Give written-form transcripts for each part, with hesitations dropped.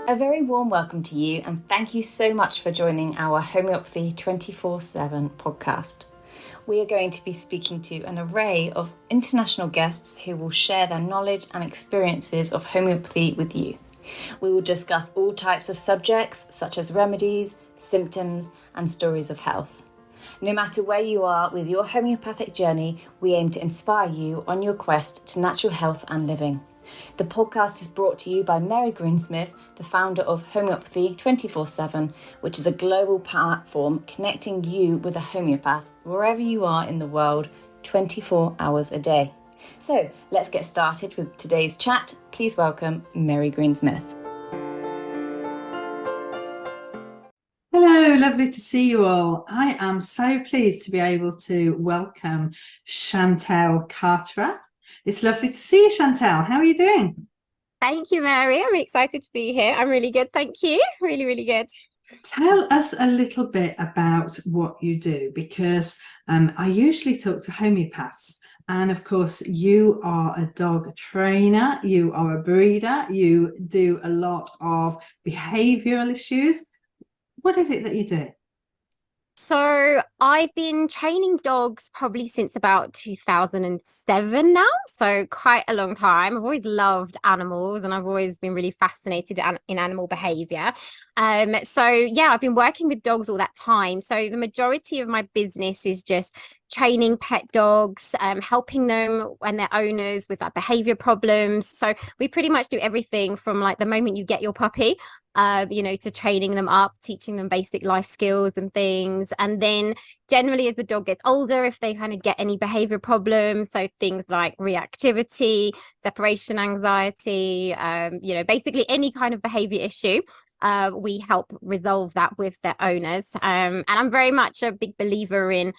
A very warm welcome to you, and thank you so much for joining our Homeopathy 24/7 podcast. We are going to be speaking to an array of international guests who will share their knowledge and experiences of homeopathy with you. We will discuss all types of subjects such as remedies, symptoms, and stories of health. No matter where you are with your homeopathic journey, we aim to inspire you on your quest to natural health and living. The podcast is brought to you by Greensmith, the founder of Homeopathy 24/7, which is a global platform connecting you with a homeopath wherever you are in the world, 24 hours a day. So let's get started with today's chat. Please welcome Mary Greensmith. Hello, lovely to see you all. I am so pleased to be able to welcome Chantal Karyta. It's lovely to see you, Chantal. How are you doing? Thank you, Mary. I'm excited to be here. I'm really good. Thank you. Really, really good. Tell us a little bit about what you do, because I usually talk to homeopaths. And of course, you are a dog trainer, you are a breeder, you do a lot of behavioural issues. What is it that you do? So I've been training dogs probably since about 2007 now, so quite a long time. I've always loved animals and I've always been really fascinated in animal behavior. So yeah, I've been working with dogs all that time. So the majority of my business is just training pet dogs, helping them and their owners with like behavior problems. So we pretty much do everything from like the moment you get your puppy to training them up, teaching them basic life skills and things. And then generally as the dog gets older, if they kind of get any behavior problems, so things like reactivity, separation anxiety, basically any kind of behavior issue, we help resolve that with their owners. And I'm very much a big believer in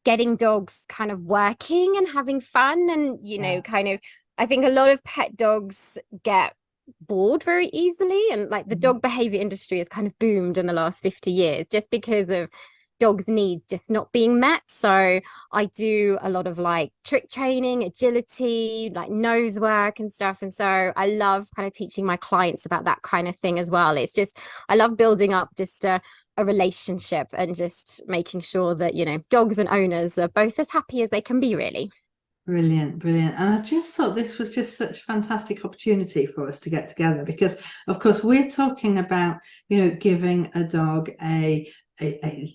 getting dogs kind of working and having fun. And, I think a lot of pet dogs get bored very easily, and like the dog behavior industry has kind of boomed in the last 50 years just because of dogs' needs just not being met. So I do a lot of like trick training, agility, like nose work and stuff. And so I love kind of teaching my clients about that kind of thing as well. It's just, I love building up just a relationship and just making sure that, dogs and owners are both as happy as they can be, really. Brilliant, brilliant. And I just thought this was just such a fantastic opportunity for us to get together because, of course, we're talking about, giving a dog a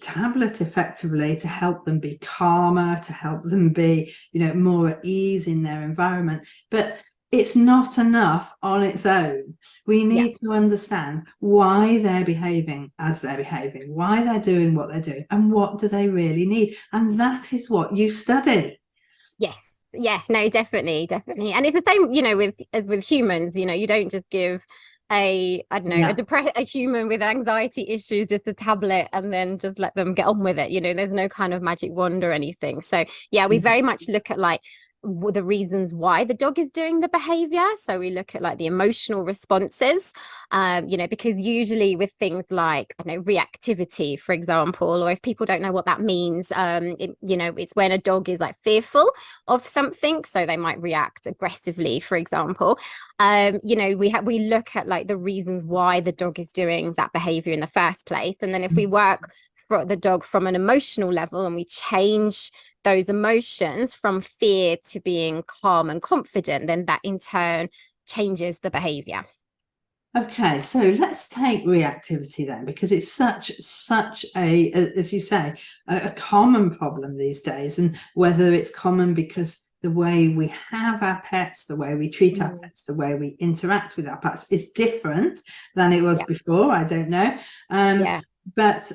tablet effectively to help them be calmer, to help them be, more at ease in their environment. But it's not enough on its own. We need to understand why they're behaving as they're behaving, why they're doing what they're doing, and what do they really need. And that is what you study. Yes. Yeah, no, definitely. And it's the same, with humans, you don't just give a human with anxiety issues just a tablet and then just let them get on with it. There's no kind of magic wand or anything. So yeah, we very much look at like the reasons why the dog is doing the behavior. So we look at like the emotional responses, because usually with things like, reactivity, for example, or if people don't know what that means, it's when a dog is like fearful of something, so they might react aggressively, for example. We look at like the reasons why the dog is doing that behavior in the first place, and then if we work for the dog from an emotional level and we change those emotions from fear to being calm and confident, then that in turn changes the behavior. Okay, so let's take reactivity then, because it's such a, as you say, a common problem these days. And whether it's common because the way we have our pets, the way we treat our pets, the way we interact with our pets is different than it was before, I don't know. But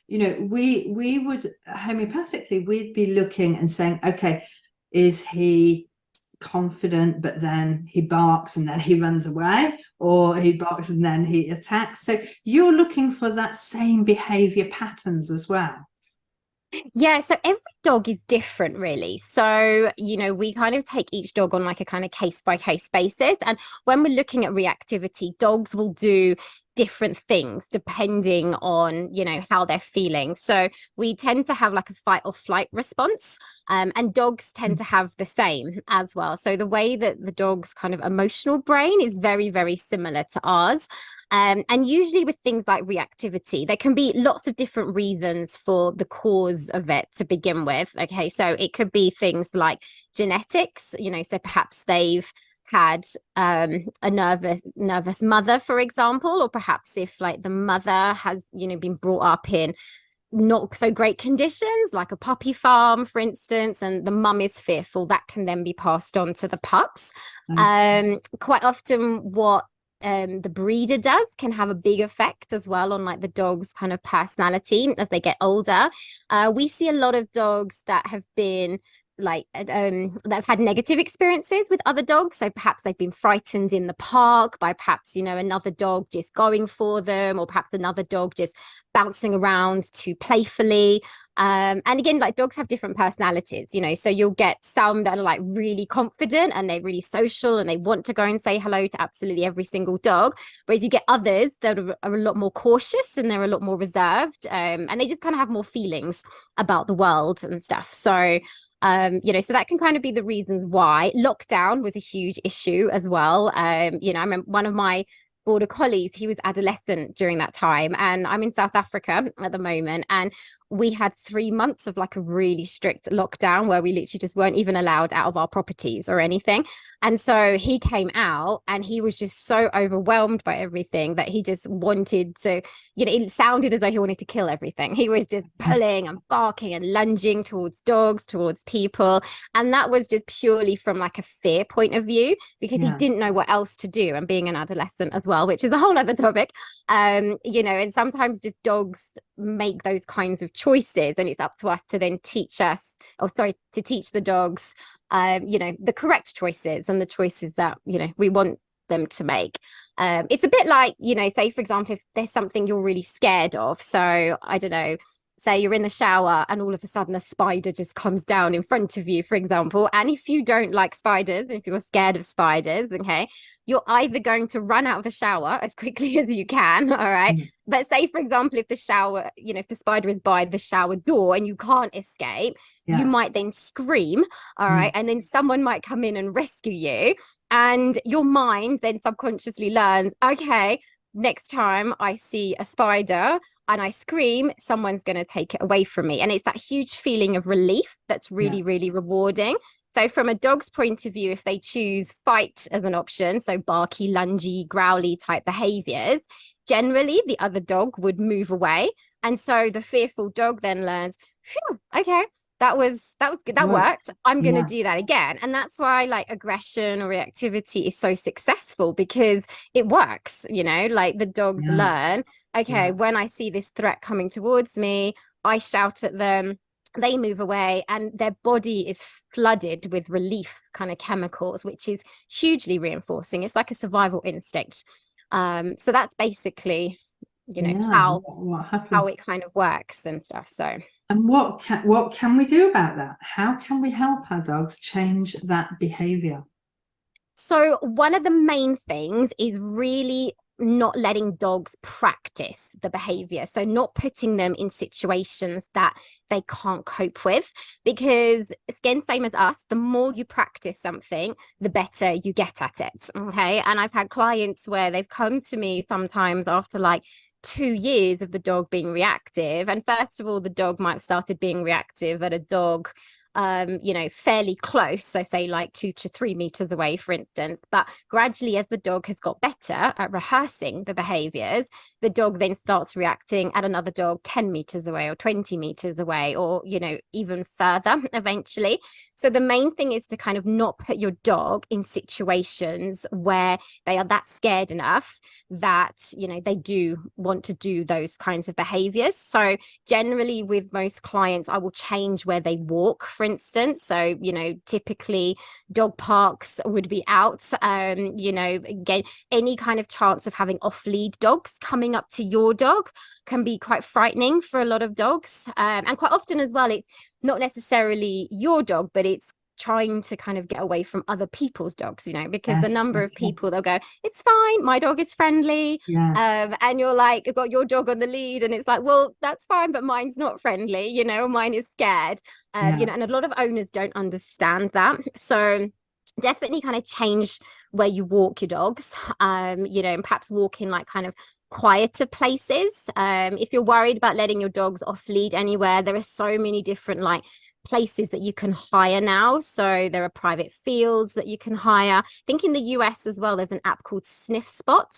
we would homeopathically, we'd be looking and saying, okay, is he confident but then he barks and then he runs away, or he barks and then he attacks? So you're looking for that same behavior patterns as well. Yeah, so every dog is different, really. So, we kind of take each dog on like a kind of case by case basis. And when we're looking at reactivity, dogs will do different things depending on, you know, how they're feeling. So we tend to have like a fight or flight response, and dogs tend to have the same as well. So the way that the dog's kind of emotional brain is very, very similar to ours. And usually with things like reactivity, there can be lots of different reasons for the cause of it to begin with. Okay, so it could be things like genetics, you know, so perhaps they've had a nervous mother, for example, or perhaps if like the mother has, you know, been brought up in not so great conditions, like a puppy farm, for instance, and the mum is fearful, that can then be passed on to the pups. Quite often what the breeder does can have a big effect as well on like the dog's kind of personality as they get older. We see a lot of dogs that have been like that have had negative experiences with other dogs. So perhaps they've been frightened in the park by perhaps, you know, another dog just going for them, or perhaps another dog just bouncing around too playfully. And again, like dogs have different personalities, you know, so you'll get some that are like really confident and they're really social and they want to go and say hello to absolutely every single dog. Whereas you get others that are a lot more cautious and they're a lot more reserved, and they just kind of have more feelings about the world and stuff. So you know, so that can kind of be the reasons why. Lockdown was a huge issue as well. You know, I remember one of my border collies, he was adolescent during that time, and I'm in South Africa at the moment, and we had 3 months of like a really strict lockdown where we literally just weren't even allowed out of our properties or anything. And so he came out and he was just so overwhelmed by everything that he just wanted to, you know, it sounded as though he wanted to kill everything. He was just pulling and barking and lunging towards dogs, towards people. And that was just purely from like a fear point of view, because he didn't know what else to do, and being an adolescent as well, which is a whole other topic. You know, and sometimes just dogs make those kinds of choices, and it's up to us to then teach us, or sorry, to teach the dogs you know, the correct choices and the choices that, you know, we want them to make. It's a bit like, you know, say for example, if there's something you're really scared of, so I don't know, say you're in the shower and all of a sudden a spider just comes down in front of you, for example, and if you don't like spiders, if you're scared of spiders, okay, you're either going to run out of the shower as quickly as you can, all right, but say for example, if the shower, you know, if the spider is by the shower door and you can't escape, you might then scream, all right, and then someone might come in and rescue you, and your mind then subconsciously learns, okay, next time I see a spider and I scream, someone's going to take it away from me. And it's that huge feeling of relief that's really, really rewarding. So from a dog's point of view, if they choose fight as an option, so barky, lungy, growly type behaviors, generally the other dog would move away. And so the fearful dog then learns, phew, okay, that was good, that worked, I'm going to do that again. And that's why like aggression or reactivity is so successful, because it works, you know, like the dogs learn, okay, when I see this threat coming towards me, I shout at them, they move away, and their body is flooded with relief kind of chemicals, which is hugely reinforcing. It's like a survival instinct. So that's basically, you know, how it kind of works and stuff. So and what can we do about that? How can we help our dogs change that behavior? So one of the main things is really not letting dogs practice the behavior. So not putting them in situations that they can't cope with, because again, same as us, the more you practice something, the better you get at it. Okay. And I've had clients where they've come to me sometimes after like 2 years of the dog being reactive. And first of all, the dog might have started being reactive at a dog you know, fairly close, so say like 2 to 3 meters away, for instance, but gradually as the dog has got better at rehearsing the behaviors, the dog then starts reacting at another dog 10 meters away or 20 meters away, or, you know, even further eventually. So the main thing is to kind of not put your dog in situations where they are that scared enough that, you know, they do want to do those kinds of behaviors. So generally with most clients, I will change where they walk, for instance. So, you know, typically dog parks would be out, you know, again, any kind of chance of having off-lead dogs coming up to your dog can be quite frightening for a lot of dogs. And quite often as well, it's not necessarily your dog, but it's trying to kind of get away from other people's dogs, you know, because the Yes, number of yes, yes. people, they'll go, it's fine, my dog is friendly. Yeah, And you're like, you've got your dog on the lead, and it's like, well, that's fine, but mine's not friendly, you know, mine is scared. You yeah. know, and a lot of owners don't understand that. So definitely kind of change where you walk your dogs, you know, and perhaps walk in like kind of quieter places. If you're worried about letting your dogs off lead anywhere, there are so many different like places that you can hire now. So there are private fields that you can hire. I think in the US as well, there's an app called Sniff Spot,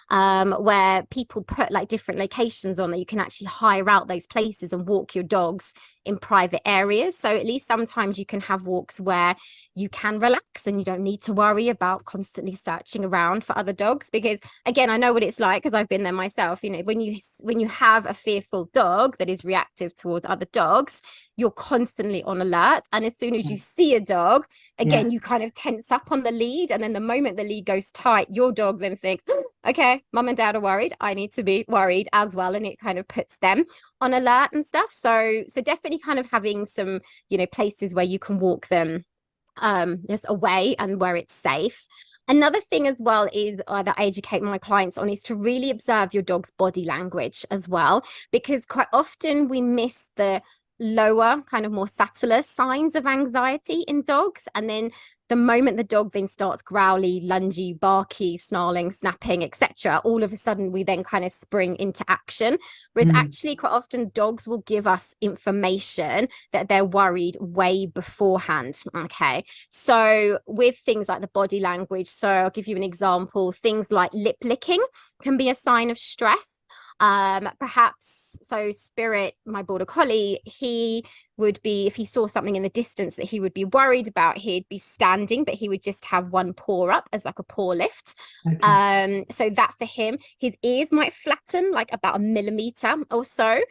where people put like different locations on that you can actually hire out those places and walk your dogs in private areas. So at least sometimes you can have walks where you can relax and you don't need to worry about constantly searching around for other dogs. Because again, I know what it's like because I've been there myself. You know, when you have a fearful dog that is reactive towards other dogs, you're constantly on alert. And as soon as you see a dog, Yeah. again, you kind of tense up on the lead. And then the moment the lead goes tight, your dog then thinks, okay, mum and dad are worried, I need to be worried as well. And it kind of puts them on alert and stuff. So definitely kind of having some, you know, places where you can walk them just away and where it's safe. Another thing as well is that I educate my clients on is to really observe your dog's body language as well, because quite often we miss the lower, kind of more subtler signs of anxiety in dogs. And then the moment the dog then starts growly, lungy, barky, snarling, snapping, etc., all of a sudden we then kind of spring into action. Whereas actually quite often dogs will give us information that they're worried way beforehand. Okay. So with things like the body language, so I'll give you an example, things like lip licking can be a sign of stress. Perhaps, so Spirit, my border collie, he would be, if he saw something in the distance that he would be worried about, he'd be standing, but he would just have one paw up as like a paw lift. Okay. So that for him, his ears might flatten like about a millimeter or so.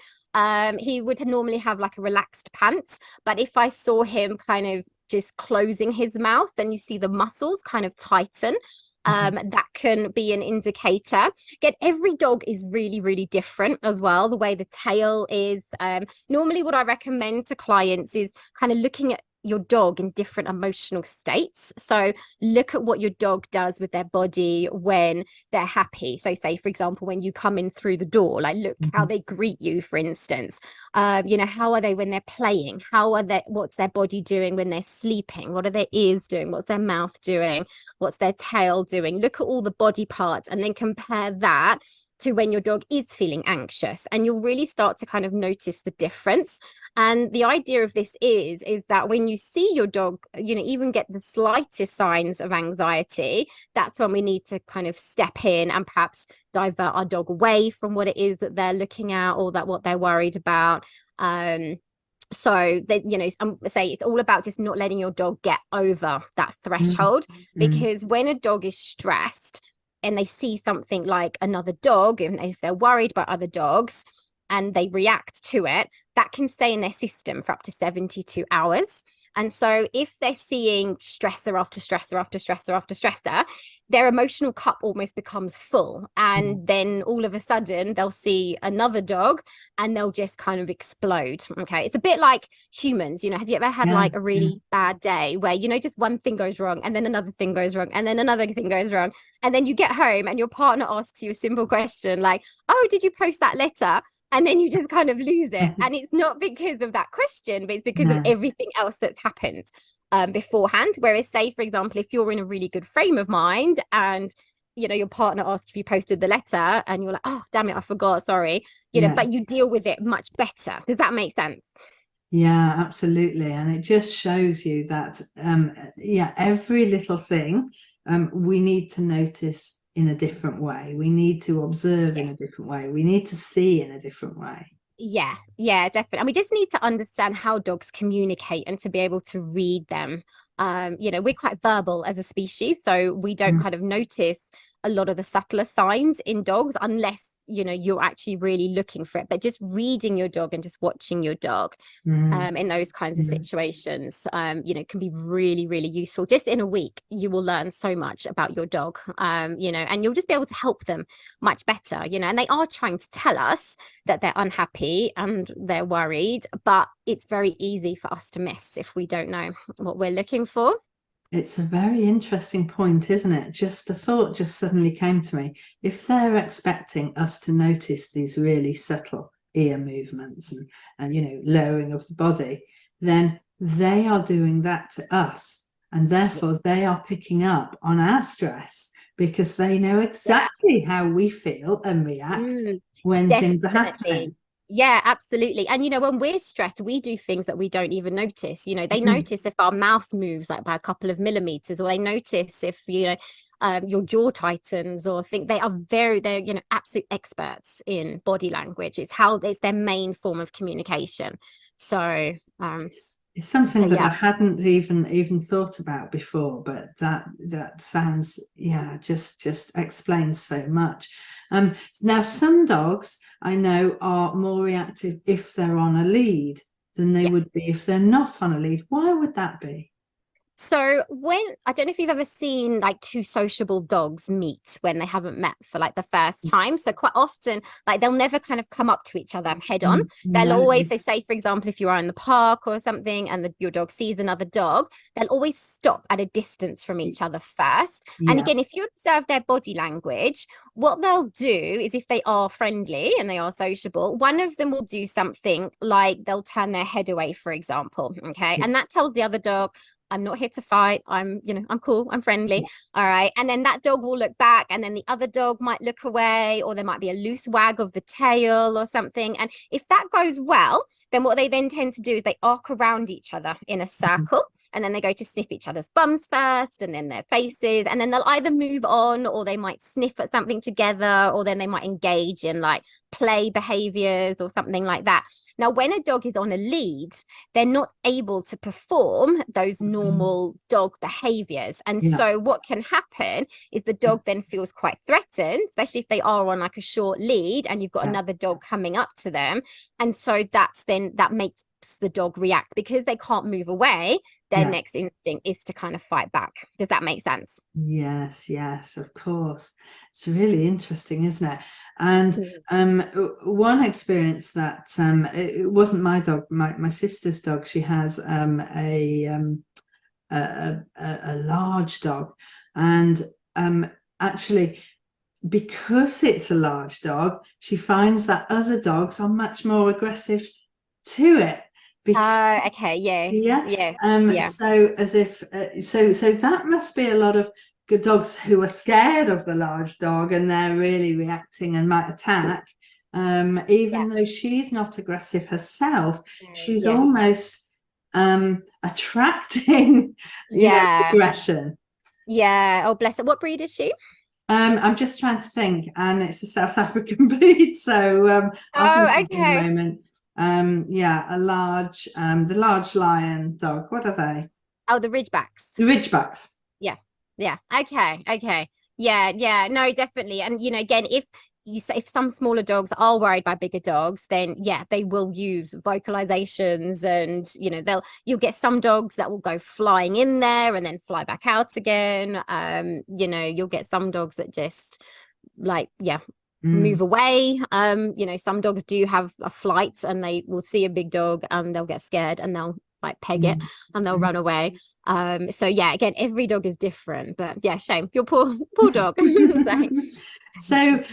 He would normally have like a relaxed pant, but if I saw him kind of just closing his mouth, then you see the muscles kind of tighten. That can be an indicator. Again, every dog is really, really different as well. The way the tail is. Normally, what I recommend to clients is kind of looking at your dog in different emotional states. So look at what your dog does with their body when they're happy. So say, for example, when you come in through the door, like look how they greet you, for instance. You know, how are they when they're playing? What's their body doing when they're sleeping? What are their ears doing? What's their mouth doing? What's their tail doing? Look at all the body parts and then compare that to when your dog is feeling anxious, and you'll really start to kind of notice the difference. And the idea of this is that when you see your dog, you know, even get the slightest signs of anxiety, that's when we need to kind of step in and perhaps divert our dog away from what it is that they're looking at or that what they're worried about. So that, you know, say it's all about just not letting your dog get over that threshold, because when a dog is stressed and they see something like another dog, and if they're worried about other dogs and they react to it, that can stay in their system for up to 72 hours. And so if they're seeing stressor after stressor after stressor after stressor, their emotional cup almost becomes full. And then all of a sudden they'll see another dog and they'll just kind of explode. Okay. It's a bit like humans, you know, have you ever had like a really bad day where, you know, just one thing goes wrong and then another thing goes wrong and then another thing goes wrong. And then you get home and your partner asks you a simple question like, oh, did you post that letter? And then you just kind of lose it. And it's not because of that question, but it's because of everything else that's happened beforehand. Whereas, say, for example, if you're in a really good frame of mind and, you know, your partner asks if you posted the letter and you're like, oh, damn it, I forgot, sorry, you know, but you deal with it much better. Does that make sense? Yeah, absolutely. And it just shows you that, every little thing we need to notice in a different way. We need to observe in a different way. We need to see in a different way. Yeah, definitely. And we just need to understand how dogs communicate and to be able to read them. You know, we're quite verbal as a species, so we don't kind of notice a lot of the subtler signs in dogs unless you're actually really looking for it. But just reading your dog and just watching your dog in those kinds of situations, can be really, really useful. Just in a week, you will learn so much about your dog, and you'll just be able to help them much better, and they are trying to tell us that they're unhappy and they're worried, but it's very easy for us to miss if we don't know what we're looking for. It's a very interesting point, isn't it? Just a thought just suddenly came to me. If they're expecting us to notice these really subtle ear movements and lowering of the body, then they are doing that to us. And therefore they are picking up on our stress because they know exactly how we feel and react when things are happening. Yeah, absolutely. And when we're stressed, we do things that we don't even notice. They notice if our mouth moves like by a couple of millimeters, or they notice if your jaw tightens, or think they're absolute experts in body language. It's their main form of communication. So it's something that I hadn't even thought about before, but that sounds, just explains so much. Now, some dogs I know are more reactive if they're on a lead than they would be if they're not on a lead. Why would that be? So I don't know if you've ever seen like two sociable dogs meet when they haven't met for like the first time. So quite often, like they'll never kind of come up to each other head on. They'll always, say, for example, if you are in the park or something and your dog sees another dog, they'll always stop at a distance from each other first. And again, if you observe their body language, what they'll do is, if they are friendly and they are sociable, one of them will do something like they'll turn their head away, for example. Okay. And that tells the other dog, I'm not here to fight. I'm cool. I'm friendly. All right. And then that dog will look back, and then the other dog might look away, or there might be a loose wag of the tail or something. And if that goes well, then what they then tend to do is they arc around each other in a circle. And then they go to sniff each other's bums first, and then their faces. And then they'll either move on, or they might sniff at something together, or then they might engage in like play behaviors or something like that. Now, when a dog is on a lead, they're not able to perform those normal dog behaviors. And so what can happen is the dog then feels quite threatened, especially if they are on like a short lead and you've got another dog coming up to them. And so that makes the dog react because they can't move away. Their next instinct is to kind of fight back. Does that make sense? Yes, of course. It's really interesting, isn't it? And one experience that it wasn't my dog, my sister's dog. She has a large dog, and actually, because it's a large dog, she finds that other dogs are much more aggressive to it. Okay, yes. So as if so that must be a lot of good dogs who are scared of the large dog and they're really reacting and might attack, even though she's not aggressive herself. She's almost attracting aggression. Oh, bless her. What breed is she? I'm just trying to think, and it's a South African breed, so I'll think in a moment. A large the large lion dog. What are they? Oh, the Ridgebacks. The Ridgebacks. Okay. No, definitely. And again, if some smaller dogs are worried by bigger dogs, then they will use vocalizations, and you'll get some dogs that will go flying in there and then fly back out again. You'll get some dogs that just move away. Some dogs do have a flight, and they will see a big dog and they'll get scared and they'll like peg it and they'll run away. Again, every dog is different, but shame your poor dog. So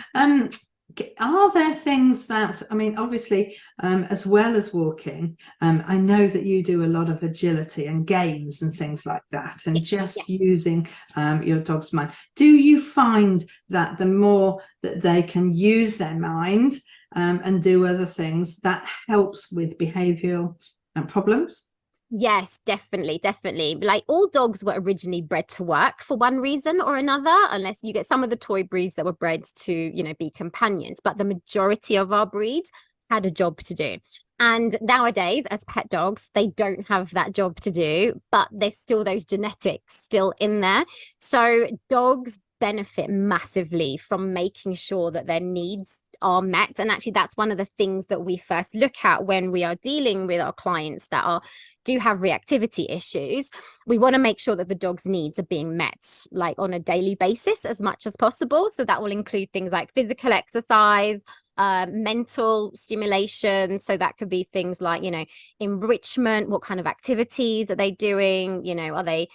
are there things that, I mean, obviously, as well as walking, I know that you do a lot of agility and games and things like that, and just using your dog's mind. Do you find that the more that they can use their mind and do other things, that helps with behavioural problems? Yes, definitely. Like all dogs were originally bred to work for one reason or another, unless you get some of the toy breeds that were bred to, be companions. But the majority of our breeds had a job to do. And nowadays, as pet dogs, they don't have that job to do, but there's still those genetics still in there. So dogs benefit massively from making sure that their needs are met. And actually that's one of the things that we first look at when we are dealing with our clients that do have reactivity issues. We want to make sure that the dog's needs are being met, like on a daily basis as much as possible. So that will include things like physical exercise, mental stimulation. So that could be things like, enrichment. What kind of activities are they doing? Are they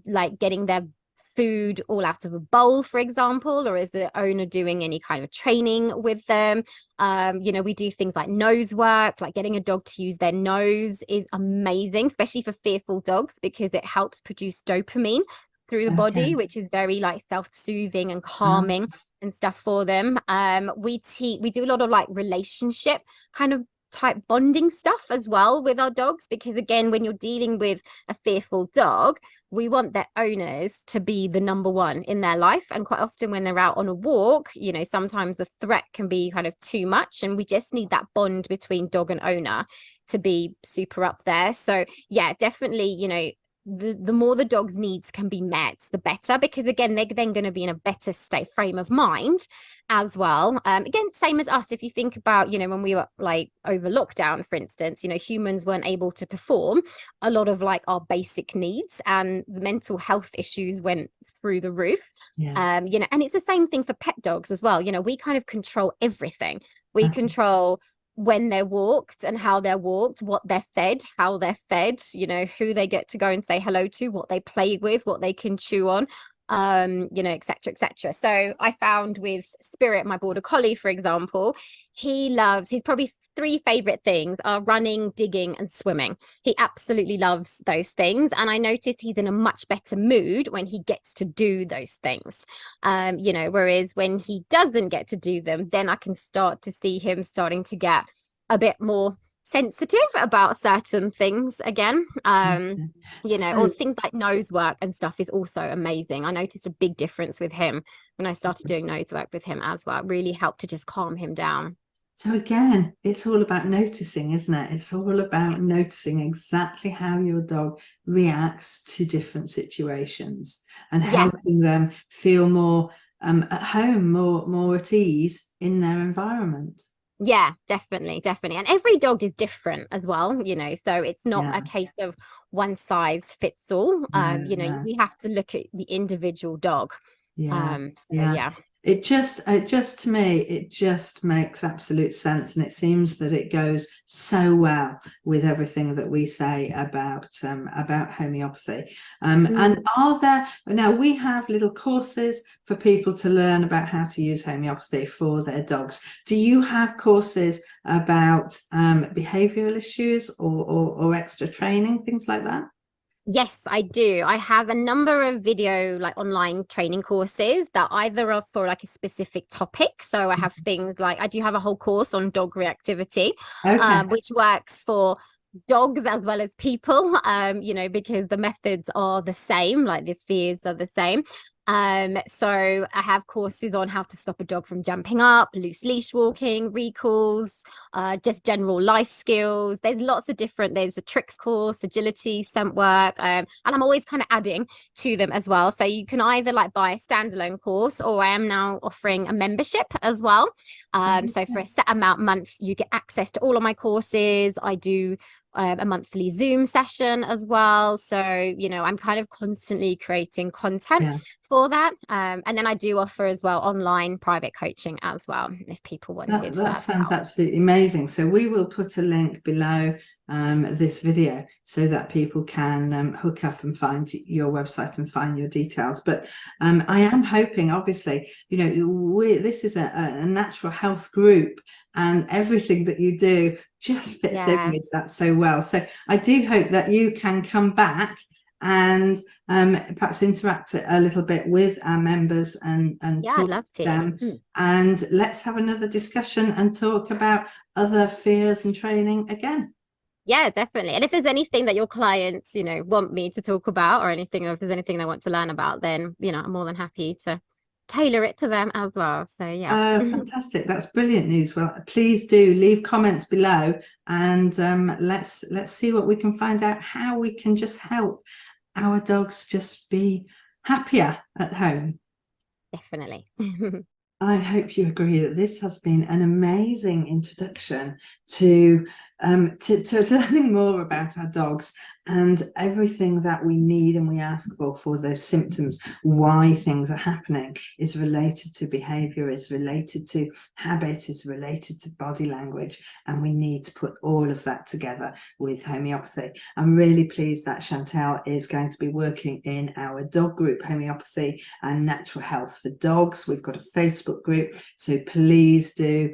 like getting their food all out of a bowl, for example, or is the owner doing any kind of training with them? We do things like nose work, like getting a dog to use their nose is amazing, especially for fearful dogs, because it helps produce dopamine through the body, which is very like self-soothing and calming and stuff for them. We do a lot of like relationship kind of type bonding stuff as well with our dogs, because again, when you're dealing with a fearful dog, we want their owners to be the number one in their life. And quite often when they're out on a walk, sometimes the threat can be kind of too much, and we just need that bond between dog and owner to be super up there. So yeah, definitely, the more the dog's needs can be met, the better, because again, they're then going to be in a better state frame of mind as well. Again, same as us. If you think about, when we were like over lockdown, for instance, humans weren't able to perform a lot of like our basic needs, and the mental health issues went through the roof. And it's the same thing for pet dogs as well. We kind of control everything. We control when they're walked and how they're walked, what they're fed, how they're fed, who they get to go and say hello to, what they play with, what they can chew on, et cetera, et cetera. So I found with Spirit, my border collie, for example, his probably 3 favorite things are running, digging, and swimming. He absolutely loves those things. And I noticed he's in a much better mood when he gets to do those things. Whereas when he doesn't get to do them, then I can start to see him starting to get a bit more sensitive about certain things again. Or things like nose work and stuff is also amazing. I noticed a big difference with him when I started doing nose work with him as well. It really helped to just calm him down. So again, it's all about noticing, isn't it? It's all about noticing exactly how your dog reacts to different situations and helping them feel more at home, more at ease in their environment. Yeah, definitely. And every dog is different as well, so it's not a case of one size fits all. We have to look at the individual dog. It just to me, it just makes absolute sense, and it seems that it goes so well with everything that we say about homeopathy. And are there now, we have little courses for people to learn about how to use homeopathy for their dogs. Do you have courses about behavioral issues or extra training, things like that? Yes, I do. I have a number of video like online training courses that either are for like a specific topic. So I have things like, I do have a whole course on dog reactivity, which works for dogs as well as people, because the methods are the same, like the fears are the same. So I have courses on how to stop a dog from jumping up, loose leash walking, recalls, just general life skills. There's lots of there's a tricks course, agility, scent work, and I'm always kind of adding to them as well. So you can either like buy a standalone course, or I am now offering a membership as well. So for a set amount a month, you get access to all of my courses. I do a monthly Zoom session as well. So, I'm kind of constantly creating content for that. And then I do offer as well online private coaching as well, if people wanted. That sounds absolutely amazing. So we will put a link below this video so that people can hook up and find your website and find your details. But I am hoping, obviously, this is a natural health group, and everything that you do just fits in with that so well. So I do hope that you can come back and perhaps interact a little bit with our members and talk I'd love to them. And let's have another discussion and talk about other fears and training again. Yeah, definitely. And if there's anything that your clients, want me to talk about, or anything, or if there's anything they want to learn about, then, I'm more than happy to tailor it to them as well. So yeah. Fantastic. That's brilliant news. Well, please do leave comments below, and let's see what we can find out, how we can just help our dogs just be happier at home. Definitely. I hope you agree that this has been an amazing introduction to learning more about our dogs and everything that we need and we ask for those symptoms, why things are happening, is related to behaviour, is related to habit, is related to body language, and we need to put all of that together with homeopathy. I'm really pleased that Chantel is going to be working in our dog group, Homeopathy and Natural Health for Dogs. We've got a Facebook group, so please do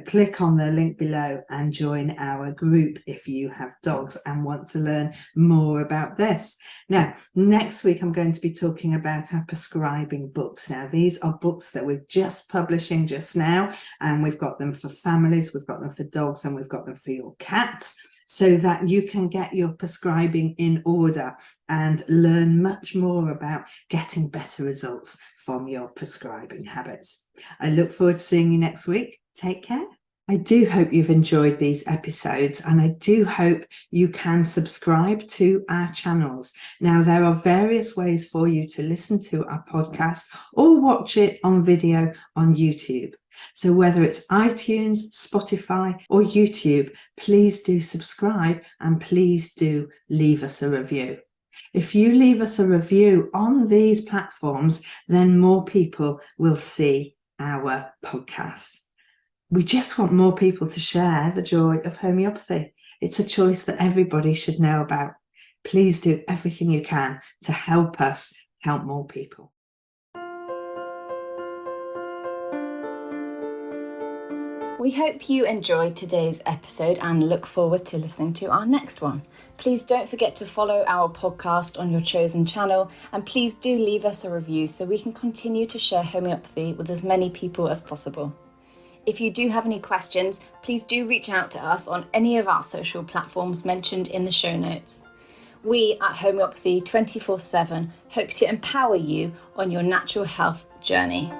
click on the link below and join our group if you have dogs and want to learn more about this. Now, next week I'm going to be talking about our prescribing books. Now, these are books that we're just publishing just now, and we've got them for families, we've got them for dogs, and we've got them for your cats, so that you can get your prescribing in order and learn much more about getting better results from your prescribing habits. I look forward to seeing you next week. Take care. I do hope you've enjoyed these episodes, and I do hope you can subscribe to our channels. Now, there are various ways for you to listen to our podcast or watch it on video on YouTube. So whether it's iTunes, Spotify, or YouTube, please do subscribe and please do leave us a review. If you leave us a review on these platforms, then more people will see our podcast. We just want more people to share the joy of homeopathy. It's a choice that everybody should know about. Please do everything you can to help us help more people. We hope you enjoyed today's episode and look forward to listening to our next one. Please don't forget to follow our podcast on your chosen channel, and please do leave us a review so we can continue to share homeopathy with as many people as possible. If you do have any questions, please do reach out to us on any of our social platforms mentioned in the show notes. We at Homeopathy 24/7 hope to empower you on your natural health journey.